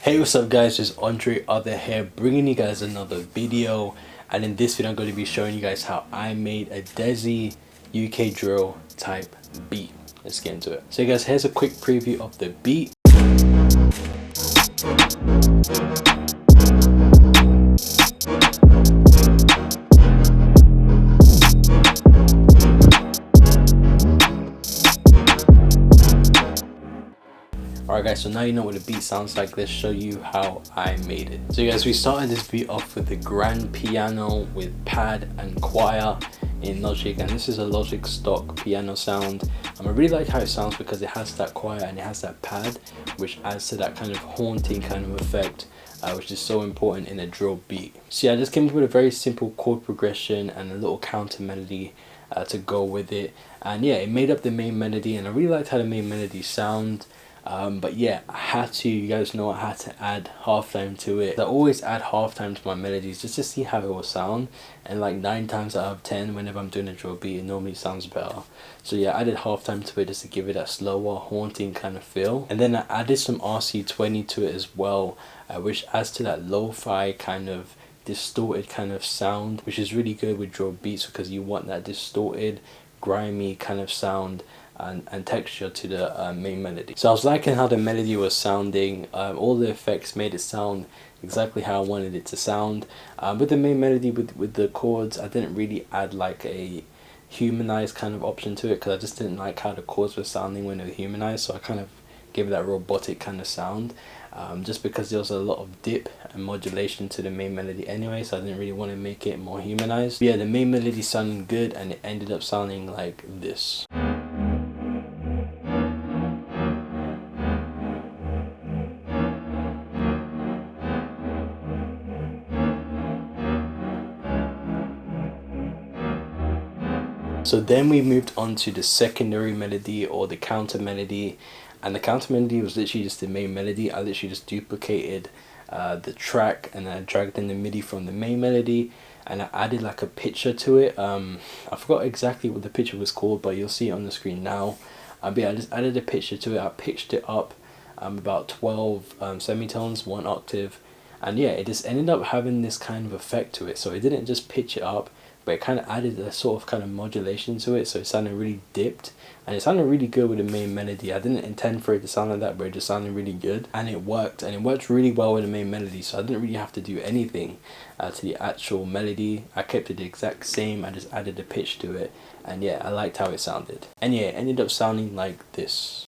Hey, what's up guys, it's AndreOth here, bringing you guys another video. And in this video I'm going to be showing you guys how I made a Dezzie UK drill type beat. Let's get into it. So guys, here's a quick preview of the beat. Alright guys, so now you know what the beat sounds like. Let's show you how I made it. So guys, we started this beat off with the grand piano with pad and choir in Logic, and this is a Logic stock piano sound. I really like how it sounds because it has that choir and it has that pad, which adds to that kind of haunting kind of effect, which is so important in a drill beat. So yeah, I just came up with a very simple chord progression and a little counter melody to go with it, and yeah, it made up the main melody, and I really liked how the main melody sound. But yeah, I had to, you guys know, I had to add halftime to it. I always add halftime to my melodies just to see how it will sound, and like 9 times out of 10 whenever I'm doing a drill beat, it normally sounds better. So yeah, I added halftime to it just to give it that slower, haunting kind of feel. And then I added some RC20 to it as well, which adds to that lo-fi kind of distorted kind of sound, which is really good with drill beats because you want that distorted, grimy kind of sound and texture to the main melody. So I was liking how the melody was sounding. All the effects made it sound exactly how I wanted it to sound. With the main melody, with the chords, I didn't really add like a humanized kind of option to it because I just didn't like how the chords were sounding when they were humanized, so I kind of gave it that robotic kind of sound, just because there was a lot of dip and modulation to the main melody anyway, so I didn't really want to make it more humanized. But yeah, the main melody sounded good and it ended up sounding like this. So then we moved on to the secondary melody or the counter melody, and the counter melody was literally just the main melody. I literally just duplicated the track and I dragged in the MIDI from the main melody, and I added like a picture to it. I forgot exactly what the picture was called, but you'll see it on the screen now. But yeah, I just added a picture to it. I pitched it up about 12 semitones, 1 octave, and yeah, it just ended up having this kind of effect to it. So it didn't just pitch it up, but it kind of added a sort of kind of modulation to it, so it sounded really dipped and it sounded really good with the main melody. I didn't intend for it to sound like that, but it just sounded really good, and it worked really well with the main melody, so I didn't really have to do anything to the actual melody. I kept it the exact same, I just added a pitch to it, and yeah, I liked how it sounded. And yeah, it ended up sounding like this.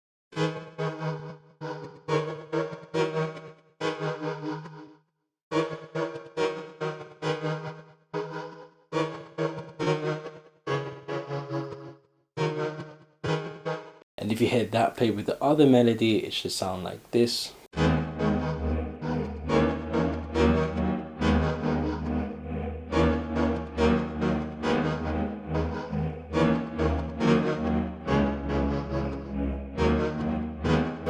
And if you hear that played with the other melody, it should sound like this.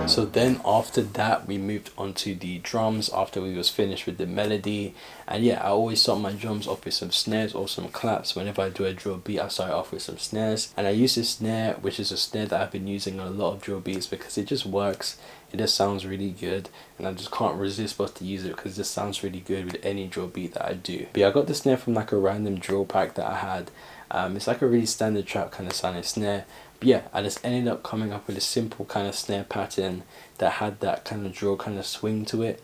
So then after that we moved on to the drums after we was finished with the melody. And yeah, I always start my drums off with some snares or some claps. Whenever I do a drill beat, I start off with some snares, and I use this snare, which is a snare that I've been using on a lot of drill beats because it just works. It just sounds really good, and I just can't resist but to use it because it just sounds really good with any drill beat that I do. But yeah, I got the snare from like a random drill pack that I had. It's like a really standard trap kind of sounding snare. But yeah, I just ended up coming up with a simple kind of snare pattern that had that kind of drill kind of swing to it.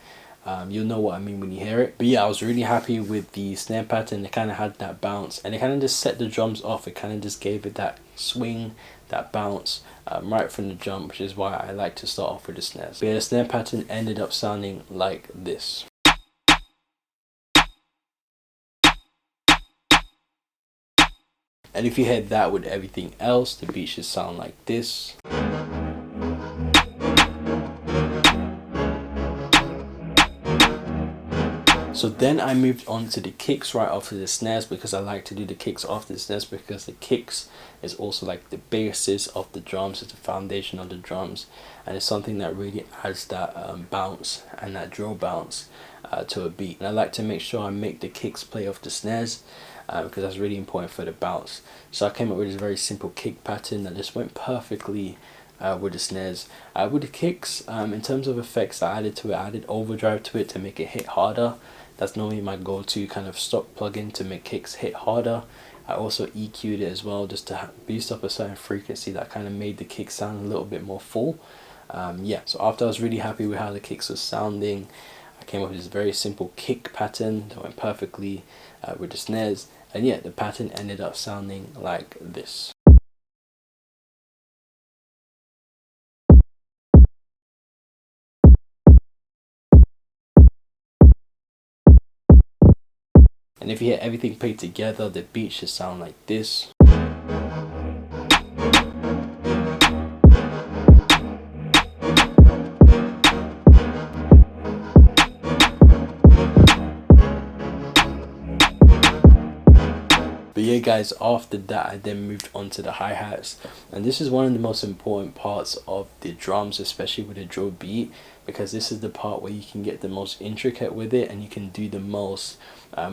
You'll know what I mean when you hear it. But yeah, I was really happy with the snare pattern. It kind of had that bounce, and it kind of just set the drums off. It kind of just gave it that swing, that bounce right from the jump, which is why I like to start off with the snares. But yeah, the snare pattern ended up sounding like this. And if you hear that with everything else, the beat should sound like this. So then I moved on to the kicks right after the snares, because I like to do the kicks after the snares because the kicks is also like the basis of the drums, it's the foundation of the drums, and it's something that really adds that bounce and that drill bounce to a beat. And I like to make sure I make the kicks play off the snares because that's really important for the bounce. So I came up with this very simple kick pattern that just went perfectly with the snares. With the kicks, in terms of effects I added to it, I added overdrive to it to make it hit harder. That's normally my go-to kind of stock plugin to make kicks hit harder. I also EQ'd it as well, just to boost up a certain frequency that kind of made the kick sound a little bit more full. Yeah, so after I was really happy with how the kicks was sounding, I came up with this very simple kick pattern that went perfectly with the snares, and yeah, the pattern ended up sounding like this. And if you hear everything played together, the beat should sound like this. But yeah guys, after that I then moved on to the hi-hats, and this is one of the most important parts of the drums, especially with a drill beat, because this is the part where you can get the most intricate with it and you can do the most,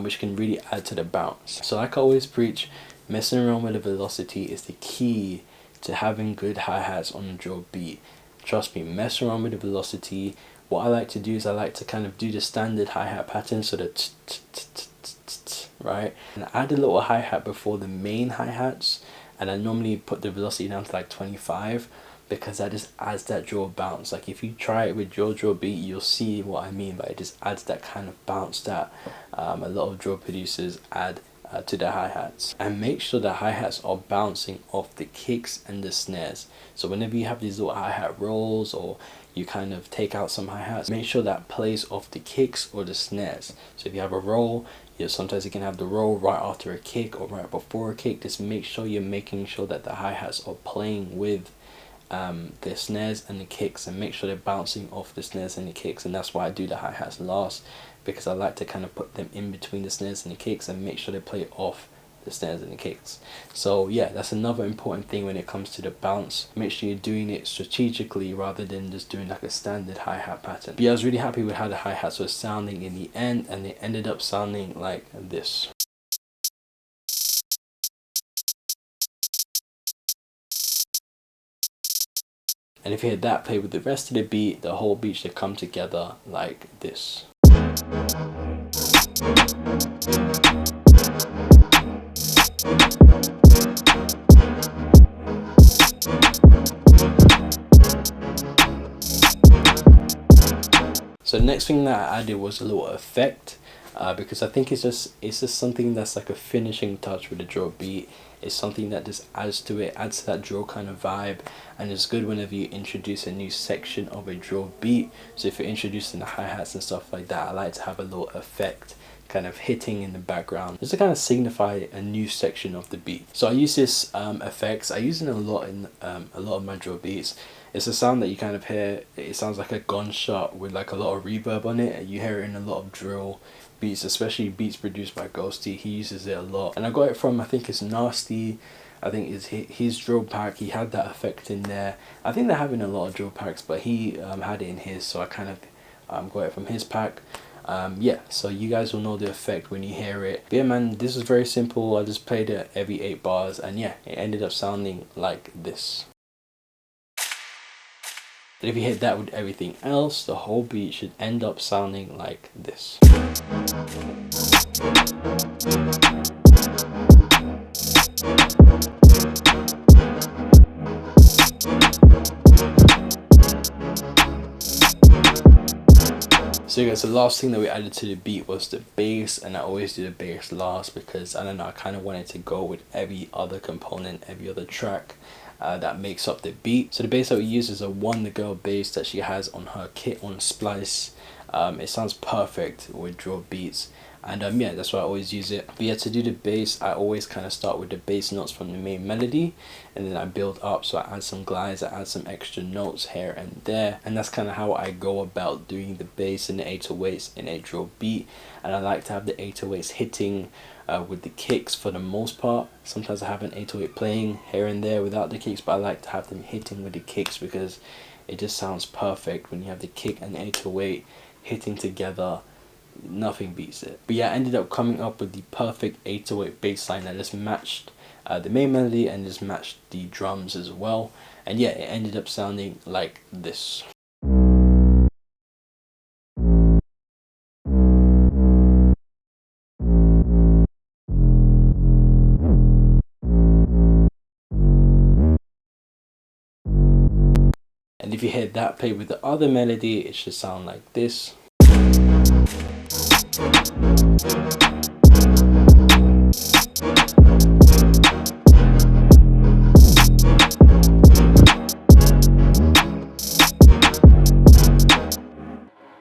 which can really add to the bounce. So like I always preach, messing around with the velocity is the key to having good hi-hats on a drill beat. Trust me, mess around with the velocity. What I like to do is I like to kind of do the standard hi-hat pattern, so the right, and add a little hi-hat before the main hi-hats, and I normally put the velocity down to like 25, because that just adds that drill bounce. Like if you try it with your drill beat, you'll see what I mean, but it just adds that kind of bounce that a lot of drill producers add to the hi-hats. And make sure the hi-hats are bouncing off the kicks and the snares. So whenever you have these little hi-hat rolls, or you kind of take out some hi-hats, make sure that plays off the kicks or the snares. So if you have a roll, sometimes you can have the roll right after a kick or right before a kick. Just make sure you're making sure that the hi-hats are playing with the snares and the kicks, and make sure they're bouncing off the snares and the kicks. And that's why I do the hi-hats last, because I like to kind of put them in between the snares and the kicks and make sure they play off the snares and the kicks. So yeah, that's another important thing when it comes to the bounce. Make sure you're doing it strategically rather than just doing like a standard hi-hat pattern. But yeah, I was really happy with how the hi-hats were sounding in the end, and they ended up sounding like this. And if you hear that play with the rest of the beat, the whole beat should come together like this. So the next thing that I added was a little effect, because I think it's just something that's like a finishing touch with the drill beat. It's something that just adds to it, adds to that drill kind of vibe, and it's good whenever you introduce a new section of a drill beat. So if you're introducing the hi-hats and stuff like that, I like to have a little effect kind of hitting in the background just to kind of signify a new section of the beat. So I use this effects. I use it a lot in a lot of my drill beats. It's a sound that you kind of hear. It sounds like a gunshot with like a lot of reverb on it. You hear it in a lot of drill beats, especially beats produced by Ghosty. He uses it a lot, and I got it from, I think it's Nasty. I think it's his drill pack. He had that effect in there. I think they're having a lot of drill packs, but he had it in his, so I kind of got it from his pack. Yeah, so you guys will know the effect when you hear it. But yeah man, this is very simple. I just played it every 8 bars, and yeah, it ended up sounding like this. And if you hit that with everything else, the whole beat should end up sounding like this. So guys, the last thing that we added to the beat was the bass, and I always do the bass last because I don't know, I kind of wanted to go with every other component, every other track that makes up the beat. So the bass that we use is a Wonder Girl bass that she has on her kit on Splice. It sounds perfect with drill beats, and yeah, that's why I always use it. But yeah, to do the bass, I always kind of start with the bass notes from the main melody, and then I build up. So I add some glides, I add some extra notes here and there, and that's kind of how I go about doing the bass and the 808s in a drill beat. And I like to have the 808s hitting with the kicks for the most part. Sometimes I have an 808 playing here and there without the kicks, but I like to have them hitting with the kicks because it just sounds perfect when you have the kick and 808 hitting together. Nothing beats it. But yeah, I ended up coming up with the perfect 808 bass line that just matched the main melody and just matched the drums as well. And yeah, it ended up sounding like this. And if you hear that played with the other melody, it should sound like this.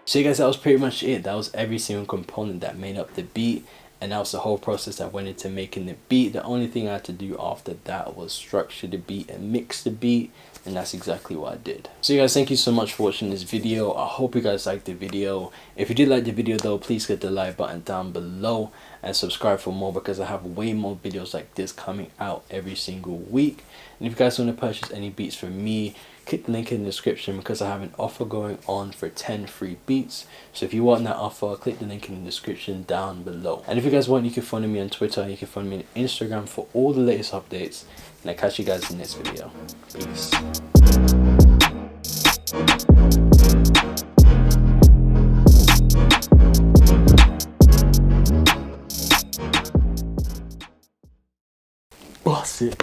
So guys, that was pretty much it. That was every single component that made up the beat, and that was the whole process that went into making the beat. The only thing I had to do after that was structure the beat and mix the beat, and that's exactly what I did. So you guys, thank you so much for watching this video. I hope you guys liked the video. If you did like the video though, please hit the like button down below and subscribe for more, because I have way more videos like this coming out every single week. And if you guys want to purchase any beats from me, click the link in the description, because I have an offer going on for 10 free beats. So if you want that offer, click the link in the description down below. And if you guys want, you can follow me on Twitter, you can follow me on Instagram for all the latest updates. And I'll catch you guys in the next video. Peace. Boss it.